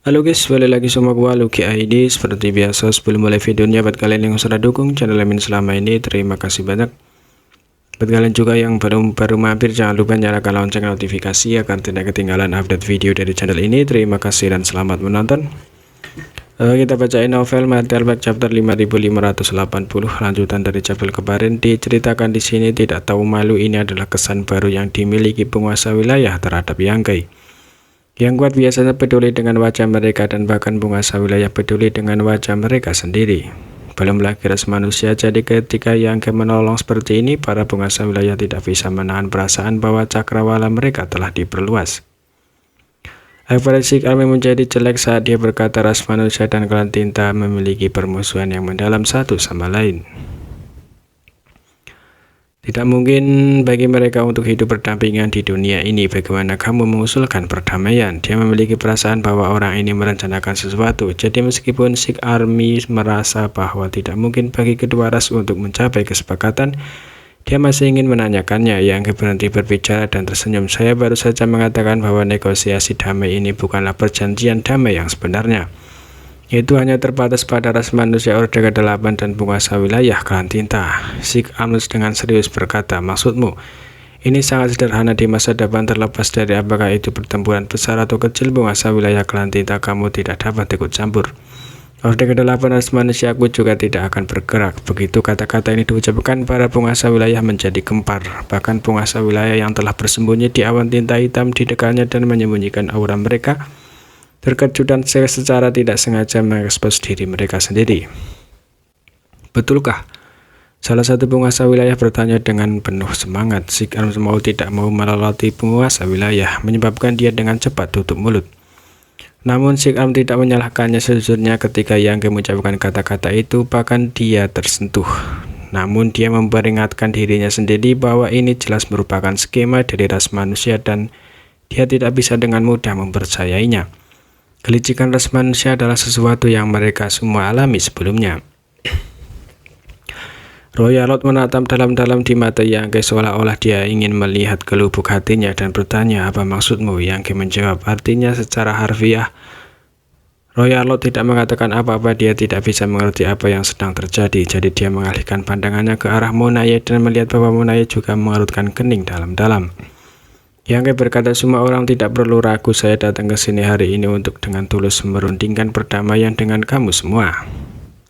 Halo guys, balik lagi sama gua Lucky ID. Seperti biasa, sebelum mulai videonya, buat kalian yang sudah dukung channel Amin selama ini, terima kasih banyak. Buat kalian juga yang baru mampir, jangan lupa nyalakan lonceng notifikasi agar tidak ketinggalan update video dari channel ini. Terima kasih dan selamat menonton. Kita bacain novel Martelberg chapter 5580, lanjutan dari chapter kemarin. Diceritakan di sini, tidak tahu malu ini adalah kesan baru yang dimiliki penguasa wilayah terhadap Yangkei. Yang kuat biasanya peduli dengan wajah mereka, dan bahkan penguasa wilayah peduli dengan wajah mereka sendiri. Belum lagi ras manusia, jadi ketika Yangkei menolong seperti ini, para penguasa wilayah tidak bisa menahan perasaan bahwa cakrawala mereka telah diperluas. Ekspresi Army menjadi jelek saat dia berkata ras manusia dan klan tinta memiliki permusuhan yang mendalam satu sama lain. Tidak mungkin bagi mereka untuk hidup berdampingan di dunia ini. Bagaimana kamu mengusulkan perdamaian? Dia memiliki perasaan bahwa orang ini merencanakan sesuatu. Jadi meskipun Sikh Army merasa bahwa tidak mungkin bagi kedua ras untuk mencapai kesepakatan, dia masih ingin menanyakannya. Yang berhenti berbicara dan tersenyum. Saya baru saja mengatakan bahwa negosiasi damai ini bukanlah perjanjian damai yang sebenarnya. Itu hanya terbatas pada ras manusia Orde ke-8 dan penguasa wilayah klan tinta. Sikh Army dengan serius berkata, maksudmu? Ini sangat sederhana. Di masa depan, terlepas dari apakah itu pertempuran besar atau kecil, penguasa wilayah klan tinta, kamu tidak dapat ikut campur. Orde ke-8 ras manusia, aku juga tidak akan bergerak. Begitu kata-kata ini diucapkan, para penguasa wilayah menjadi gempar. Bahkan penguasa wilayah yang telah bersembunyi di awan tinta hitam di dekatnya dan menyembunyikan aura mereka, terkejut dan secara tidak sengaja mengekspos diri mereka sendiri. Betulkah? Salah satu penguasa wilayah bertanya dengan penuh semangat. Sikh Army mau tidak mau melewati penguasa wilayah, menyebabkan dia dengan cepat tutup mulut. Namun Sikh Army tidak menyalahkannya. Sejujurnya ketika Yangkei mengucapkan kata-kata itu, bahkan dia tersentuh. Namun dia memperingatkan dirinya sendiri bahwa ini jelas merupakan skema dari ras manusia dan dia tidak bisa dengan mudah mempercayainya. Kelicikan ras manusia adalah sesuatu yang mereka semua alami sebelumnya. Royal Lord menatap dalam-dalam di mata Yangkei seolah-olah dia ingin melihat ke lubuk hatinya dan bertanya, apa maksudmu? Yangkei menjawab, artinya secara harfiah. Royal Lord tidak mengatakan apa-apa, dia tidak bisa mengerti apa yang sedang terjadi. Jadi dia mengalihkan pandangannya ke arah Monaye dan melihat bahwa Monaye juga mengerutkan kening dalam-dalam. Yangkei berkata, semua orang tidak perlu ragu, saya datang ke sini hari ini untuk dengan tulus merundingkan perdamaian dengan kamu semua.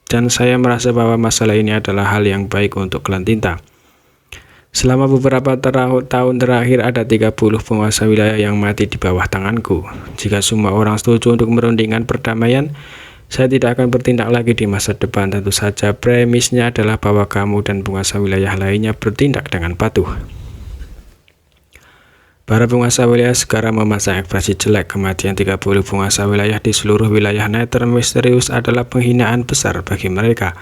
Dan saya merasa bahwa masalah ini adalah hal yang baik untuk klan tinta. Selama beberapa tahun terakhir ada 30 penguasa wilayah yang mati di bawah tanganku. Jika semua orang setuju untuk merundingkan perdamaian, saya tidak akan bertindak lagi di masa depan. Tentu saja premisnya adalah bahwa kamu dan penguasa wilayah lainnya bertindak dengan patuh. Para penguasa wilayah sekarang memasang ekspresi jelek. Kematian 30 penguasa wilayah di seluruh wilayah Nether misterius adalah penghinaan besar bagi mereka.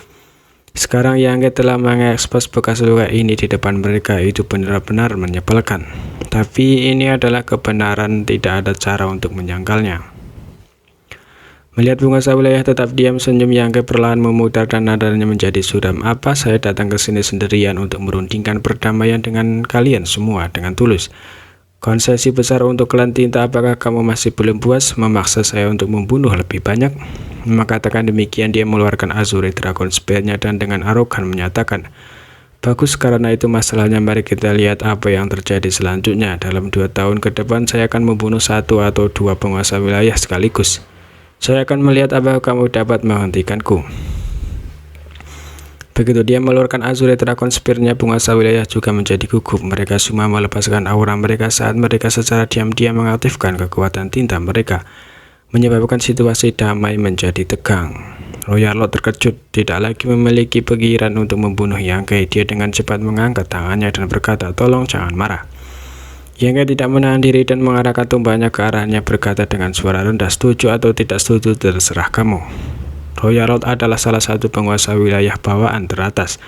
Sekarang Yangkei telah mengekspos bekas luka ini di depan mereka. Itu benar-benar menyebalkan. Tapi ini adalah kebenaran, tidak ada cara untuk menyangkalnya. Melihat penguasa wilayah tetap diam, senyum Yangkei perlahan memudar dan nadanya menjadi suram. Apa? Saya datang ke sini sendirian untuk merundingkan perdamaian dengan kalian semua dengan tulus. Konsesi besar untuk klan tinta, apakah kamu masih belum puas memaksa saya untuk membunuh lebih banyak? Mengatakan demikian, dia mengeluarkan Azure Dragon Spear-nya dan dengan arogan menyatakan, bagus, karena itu masalahnya, mari kita lihat apa yang terjadi selanjutnya. Dalam 2 tahun ke depan saya akan membunuh 1 atau 2 penguasa wilayah sekaligus. Saya akan melihat apakah kamu dapat menghentikanku. Begitu dia mengeluarkan Azure Dragon Spear-nya, penguasa wilayah juga menjadi gugup. Mereka semua melepaskan aura mereka saat mereka secara diam-diam mengaktifkan kekuatan tinta mereka, menyebabkan situasi damai menjadi tegang. Royal Lord terkejut, tidak lagi memiliki pikiran untuk membunuh Yangkei. Dia dengan cepat mengangkat tangannya dan berkata, tolong jangan marah. Yangkei tidak menahan diri dan mengarahkan tumbaknya ke arahnya, berkata dengan suara rendah, setuju atau tidak setuju terserah kamu. Royal Lord adalah salah satu penguasa wilayah bawaan teratas,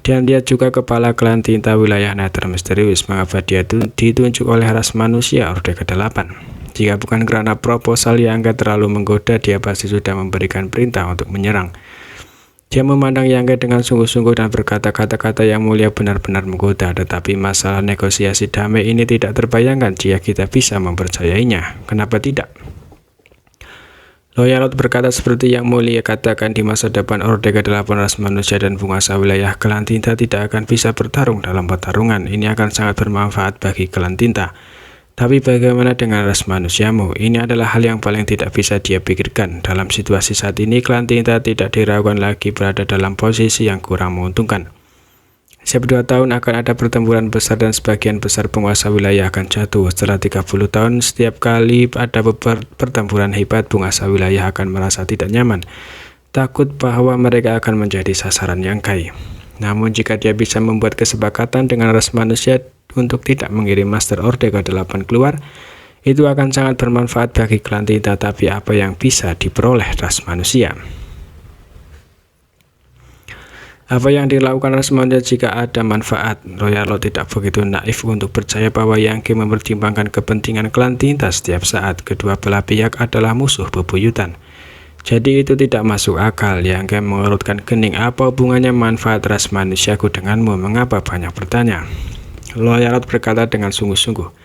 dan dia juga kepala klan tinta wilayah Nether misterius. Mengapa dia ditunjuk oleh ras manusia Orde ke-8? Jika bukan karena proposal yang terlalu menggoda, dia pasti sudah memberikan perintah untuk menyerang. Dia memandang Yangkei dengan sungguh-sungguh dan berkata, kata-kata yang mulia benar-benar menggoda, tetapi masalah negosiasi damai ini tidak terbayangkan jika kita bisa mempercayainya. Kenapa tidak? Loyalot berkata seperti yang mulia katakan, di masa depan Orde ke-8 ras manusia dan penguasa wilayah klan tinta tidak akan bisa bertarung dalam pertarungan. Ini akan sangat bermanfaat bagi klan tinta. Tapi bagaimana dengan ras manusiamu? Ini adalah hal yang paling tidak bisa dia pikirkan. Dalam situasi saat ini, klan tinta tidak diragukan lagi berada dalam posisi yang kurang menguntungkan. Setiap 2 tahun akan ada pertempuran besar dan sebagian besar penguasa wilayah akan jatuh. Setelah 30 tahun, setiap kali ada pertempuran hebat, penguasa wilayah akan merasa tidak nyaman, takut bahwa mereka akan menjadi sasaran Yangkai. Namun jika dia bisa membuat kesepakatan dengan ras manusia untuk tidak mengirim Master Orde ke-8 keluar, itu akan sangat bermanfaat bagi klan tinta. Tapi apa yang bisa diperoleh ras manusia? Apa yang dilakukan ras manusia jika ada manfaat? Loyalot tidak begitu naif untuk percaya bahwa Yangkai mempertimbangkan kepentingan klan tinta setiap saat. Kedua belah pihak adalah musuh bebuyutan. Jadi itu tidak masuk akal. Yangkai mengerutkan kening. Apa hubungannya manfaat ras manusiaku denganmu? Mengapa banyak bertanya? Loyalot berkata dengan sungguh-sungguh,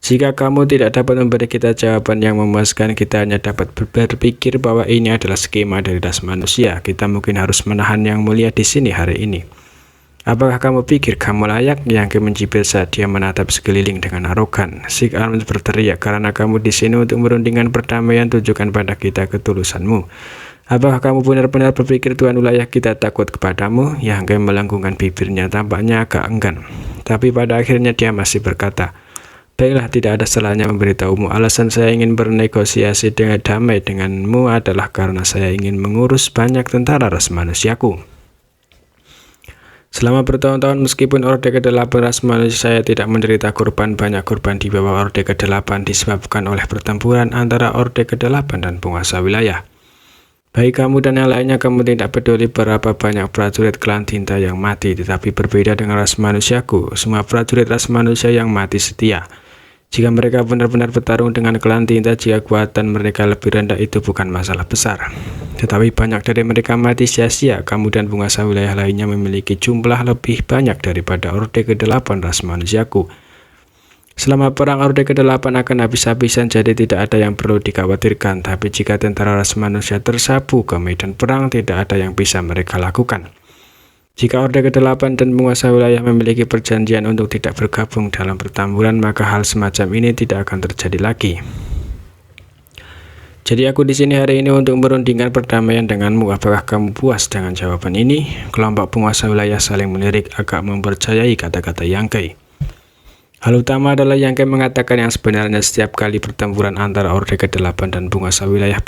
jika kamu tidak dapat memberi kita jawaban yang memuaskan, kita hanya dapat berpikir bahwa ini adalah skema dari ras manusia. Kita mungkin harus menahan yang mulia di sini hari ini. Apakah kamu pikir kamu layak? Yangkai mencibir saat dia menatap sekeliling dengan arogan. Sik Army berteriak, karena kamu di sini untuk merundingkan perdamaian, tunjukkan pada kita ketulusanmu. Apakah kamu benar-benar berpikir Tuan wilayah kita takut kepadamu? Yangkai melengkungkan bibirnya, tampaknya agak enggan. Tapi pada akhirnya dia masih berkata, baiklah, tidak ada salahnya memberitahumu. Alasan saya ingin bernegosiasi dengan damai denganmu adalah karena saya ingin mengurus banyak tentara ras manusiaku. Selama bertahun-tahun, meskipun Orde ke-8 ras manusia saya tidak menderita korban, banyak korban di bawah Orde ke-8 disebabkan oleh pertempuran antara Orde ke-8 dan penguasa wilayah. Bagi kamu dan yang lainnya, kamu tidak peduli berapa banyak prajurit klan tinta yang mati, tetapi berbeda dengan ras manusiaku. Semua prajurit ras manusia yang mati setia. Jika mereka benar-benar bertarung dengan klan tinta, jika kekuatan mereka lebih rendah, itu bukan masalah besar. Tetapi banyak dari mereka mati sia-sia. Kamu dan penguasa wilayah lainnya memiliki jumlah lebih banyak daripada Orde ke-8 ras manusiaku. Selama perang, Orde ke-8 akan habis-habisan, jadi tidak ada yang perlu dikhawatirkan. Tapi jika tentara ras manusia tersapu ke medan perang, tidak ada yang bisa mereka lakukan. Jika Orde ke-8 dan penguasa wilayah memiliki perjanjian untuk tidak bergabung dalam pertempuran, maka hal semacam ini tidak akan terjadi lagi. Jadi aku di sini hari ini untuk merundingkan perdamaian denganmu. Apakah kamu puas dengan jawaban ini? Kelompok penguasa wilayah saling melirik, agak mempercayai kata-kata Yangkai. Hal utama adalah Yangkai mengatakan yang sebenarnya. Setiap kali pertempuran antara Orde ke-8 dan penguasa wilayah